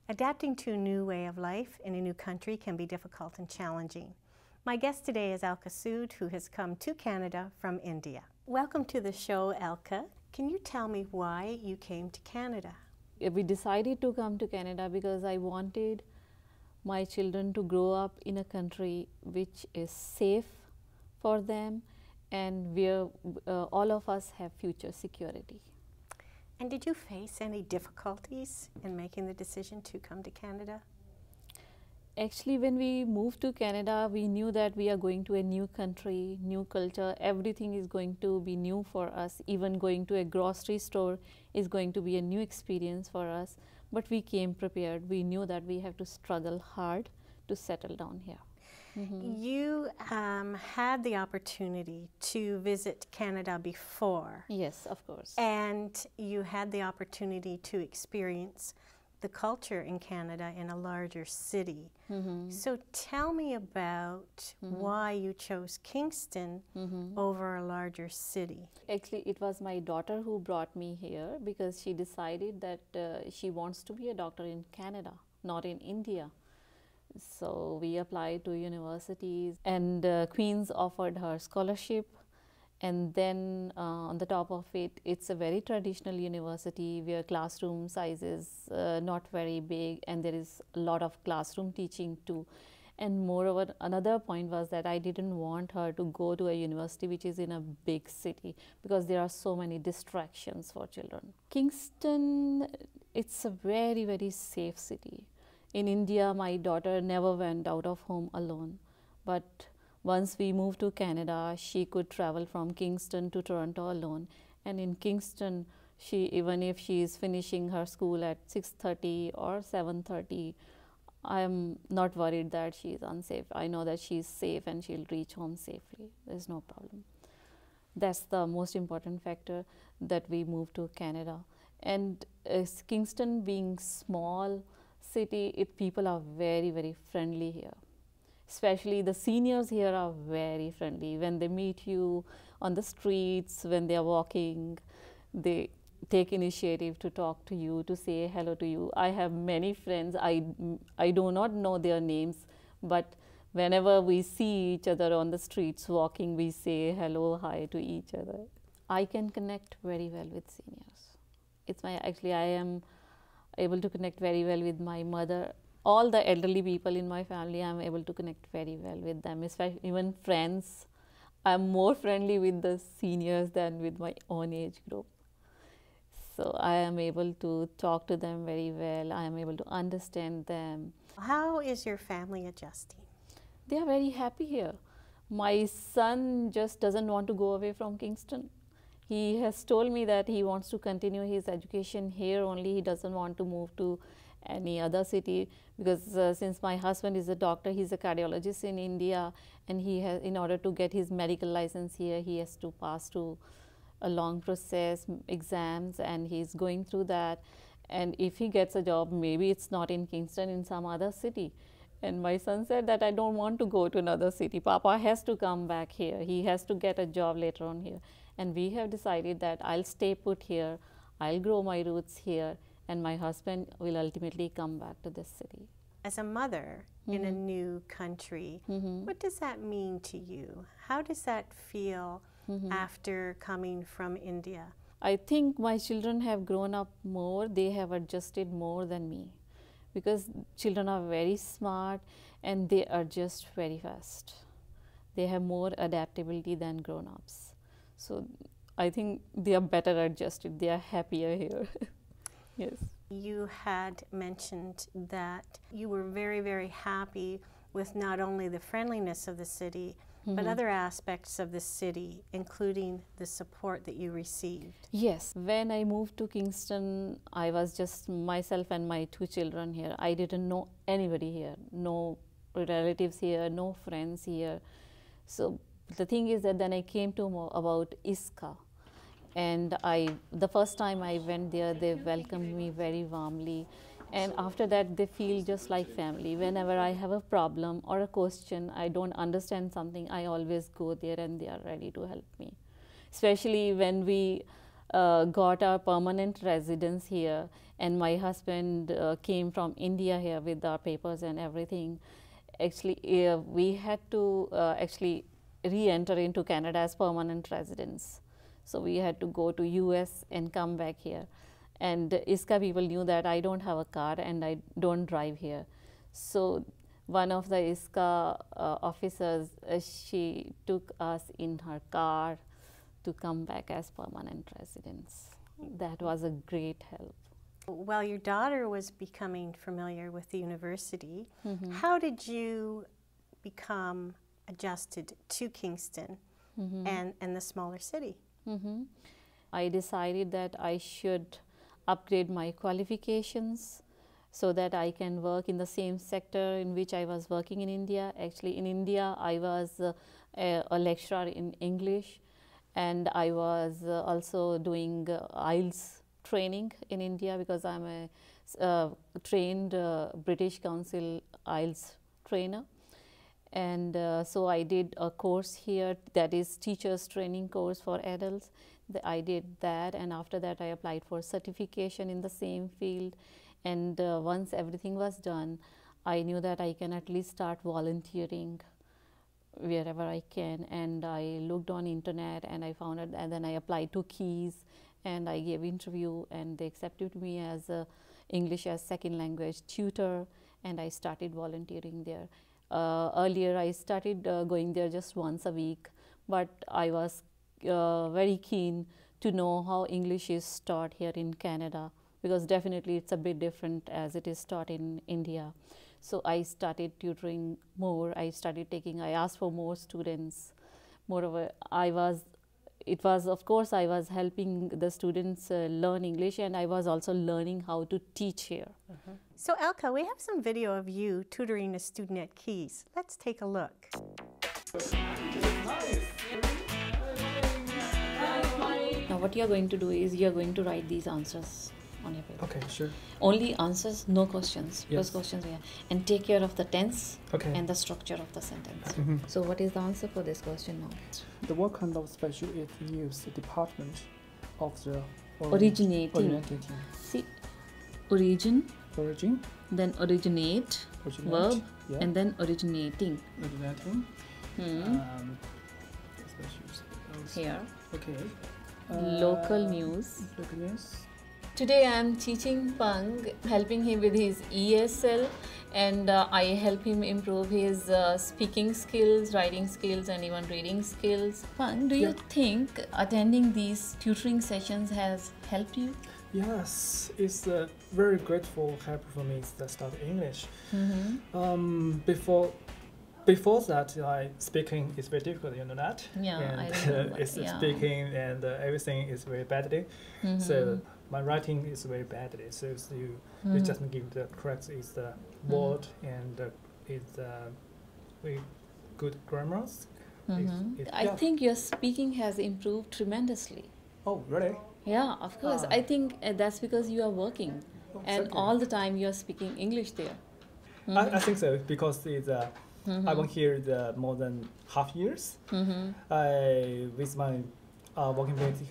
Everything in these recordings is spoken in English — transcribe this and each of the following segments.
Adapting to a new way of life in a new country can be difficult and challenging. My guest today is Alka Sood, who has come to Canada from India. Welcome to the show, Alka. Can you tell me why you came to Canada? We decided to come to Canada because I wanted my children to grow up in a country which is safe for them and where all of us have future security. And did you face any difficulties in making the decision to come to Canada? Actually, when we moved to Canada, we knew that we are going to a new country, new culture. Everything is going to be new for us. Even going to a grocery store is going to be a new experience for us. But we came prepared. We knew that we have to struggle hard to settle down here. You had the opportunity to visit Canada before. Yes, of course. And you had the opportunity to experience the culture in Canada in a larger city. So tell me about why you chose Kingston over a larger city. Actually, it was my daughter who brought me here because she decided that she wants to be a doctor in Canada, not in India. So we applied to universities and Queen's offered her scholarship. And then on the top of it, it's a very traditional university where classroom size is not very big and there is a lot of classroom teaching too. And moreover, another point was that I didn't want her to go to a university which is in a big city because there are so many distractions for children. Kingston, it's a very, very safe city. In India, my daughter never went out of home alone. But once we moved to Canada, she could travel from Kingston to Toronto alone. And in Kingston, even if she is finishing her school at 6:30 or 7:30, I'm not worried that she is unsafe. I know that she is safe and she'll reach home safely. There's no problem. That's the most important factor that we moved to Canada. And Kingston being small city, people are very, very friendly here. Especially the seniors here are very friendly. When they meet you on the streets, when they are walking, they take initiative to talk to you, to say hello to you. I have many friends. I do not know their names, but whenever we see each other on the streets walking, we say hello, hi to each other. I can connect very well with seniors. I am able to connect very well with my mother. All the elderly people in my family, I'm able to connect very well with them, especially even friends. I'm more friendly with the seniors than with my own age group. So I am able to talk to them very well. I am able to understand them. How is your family adjusting? They are very happy here. My son just doesn't want to go away from Kingston. He has told me that he wants to continue his education here only. He doesn't want to move to any other city because since my husband is a doctor, he's a cardiologist in India, and he has, in order to get his medical license here, he has to pass through a long process, exams, and he's going through that. And if he gets a job, maybe it's not in Kingston, in some other city. And my son said that I don't want to go to another city. Papa has to come back here. He has to get a job later on here. And we have decided that I'll stay put here, I'll grow my roots here, and my husband will ultimately come back to this city. As a mother in a new country, what does that mean to you? How does that feel after coming from India? I think my children have grown up more, they have adjusted more than me because children are very smart and they adjust very fast. They have more adaptability than grown-ups. So I think they are better adjusted, they are happier here. Yes. You had mentioned that you were very, very happy with not only the friendliness of the city, but other aspects of the city, including the support that you received. Yes. When I moved to Kingston, I was just myself and my 2 children here. I didn't know anybody here, no relatives here, no friends here. So the thing is that then I came to know about ISCA, and the first time I went there, they welcomed me very warmly, and after that they feel just like family. Whenever I have a problem or a question, I don't understand something, I always go there and they are ready to help me. Especially when we got our permanent residence here, and my husband came from India here with our papers and everything. Actually, we had to actually re-enter into Canada as permanent residents. So we had to go to US and come back here. And ISKA people knew that I don't have a car and I don't drive here. So one of the ISKA officers, she took us in her car to come back as permanent residents. That was a great help. While your daughter was becoming familiar with the university, how did you become adjusted to Kingston and the smaller city? I decided that I should upgrade my qualifications so that I can work in the same sector in which I was working in India. Actually, in India, I was a lecturer in English, and I was also doing IELTS training in India because I'm a trained British Council IELTS trainer. And so I did a course here that is teachers training course for adults. I did that, and after that I applied for certification in the same field. And once everything was done, I knew that I can at least start volunteering wherever I can. And I looked on internet and I found it, and then I applied to Keys and I gave interview, and they accepted me as a English as second language tutor, and I started volunteering there. Earlier I started going there just once a week, but I was very keen to know how English is taught here in Canada, because definitely it's a bit different as it is taught in India. So I started tutoring more. I asked for more students. Moreover, I was helping the students learn English, and I was also learning how to teach here. So Alka, we have some video of you tutoring a student at Keys. Let's take a look. Now what you're going to do is you're going to write these answers on your paper. Okay, sure. Only answers, no questions. Yes. Those questions, yeah. And take care of the tense and the structure of the sentence. So what is the answer for this question now? What kind of special ed news department of the Originating. See, origin, then originate, verb, yeah. and then originating. Originating. Here. Okay. Local news. Local news. Today I am teaching Pang, helping him with his ESL, and I help him improve his speaking skills, writing skills, and even reading skills. Pang, do you think attending these tutoring sessions has helped you? Yes, it's very grateful help for me to start English. Before that, speaking is very difficult, you know that? Yeah, and I remember. it's speaking and everything is very badly. So my writing is very badly. So you just give the correct is the word and it's very good grammars. I think your speaking has improved tremendously. Oh, really? Yeah, of course. I think that's because you are working, and exactly. all the time you are speaking English there. I think so, because it's I work here more than half years. I with my working mate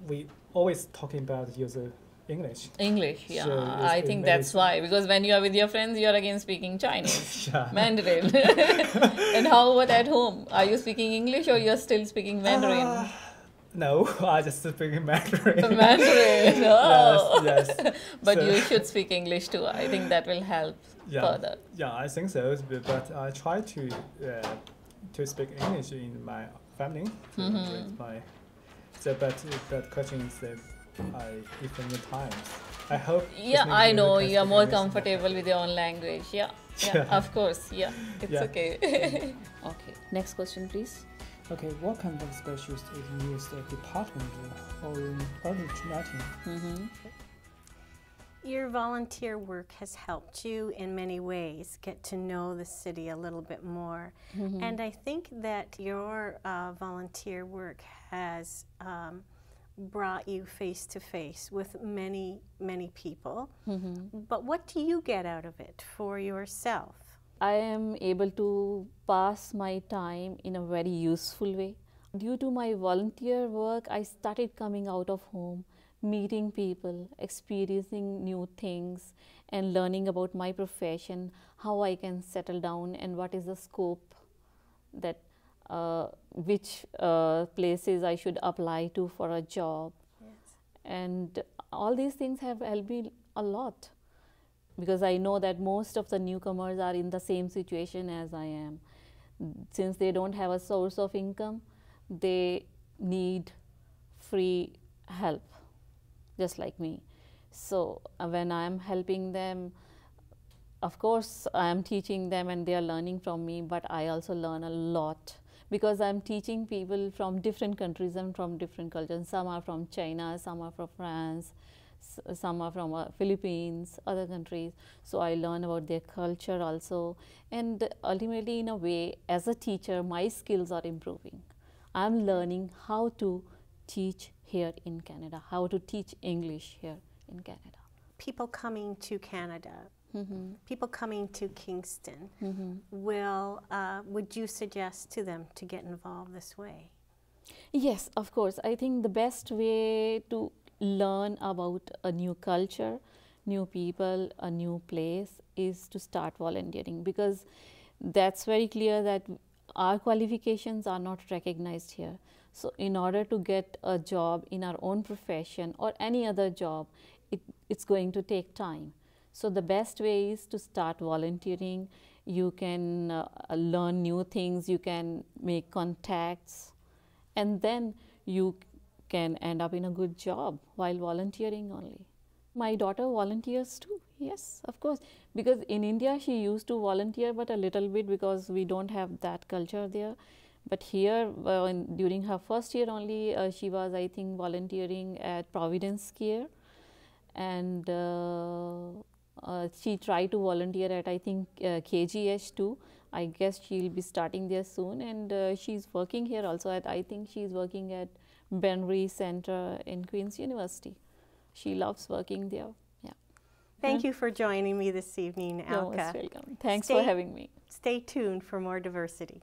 we always talking about user English. English, yeah. So I think that's why, because when you are with your friends, you are again speaking Chinese, Yeah. Mandarin. And how about at home? Are you speaking English or you are still speaking Mandarin? No, I just speak Mandarin. Mandarin, oh. Yes. But So- you should speak English too. I think that will help further. Yeah, I think so. But I try to speak English in my family. With my, but question is that if any times. I hope. Yeah, this I makes know you you are speak more English. comfortable with your own language. Yeah, of course. Yeah, it's Yeah. okay. Okay, next question, please. Okay, what kind of specialist is used department or originating? Your volunteer work has helped you in many ways get to know the city a little bit more. And I think that your volunteer work has brought you face to face with many, many people. But what do you get out of it for yourself? I am able to pass my time in a very useful way. Due to my volunteer work, I started coming out of home, meeting people, experiencing new things, and learning about my profession, how I can settle down, and what is the scope that which places I should apply to for a job. Yes. And all these things have helped me a lot, because I know that most of the newcomers are in the same situation as I am. Since they don't have a source of income, they need free help, just like me. So when I'm helping them, of course I am teaching them and they are learning from me, but I also learn a lot, because I'm teaching people from different countries and from different cultures. Some are from China, some are from France, some are from Philippines, other countries. So I learn about their culture also, and ultimately, in a way, as a teacher, my skills are improving. I'm learning how to teach here in Canada, how to teach English here in Canada. People coming to Canada, people coming to Kingston, would you suggest to them to get involved this way? Yes, of course. I think the best way to learn about a new culture, new people, a new place is to start volunteering, because that's very clear that our qualifications are not recognized here. So in order to get a job in our own profession or any other job, it's going to take time. So the best way is to start volunteering. You can learn new things, you can make contacts, and then you can end up in a good job while volunteering only. My daughter volunteers too, yes, of course, because in India she used to volunteer, but a little bit, because we don't have that culture there. But here, during her first year only, she was, I think, volunteering at Providence Care, and she tried to volunteer at, I think, KGH too. I guess she'll be starting there soon, and she's working here also at, I think she's working at Benry Center in Queen's University. She loves working there. Yeah. Thank you for joining me this evening, Alka. You're most welcome. Thanks for having me. Stay tuned for more diversity.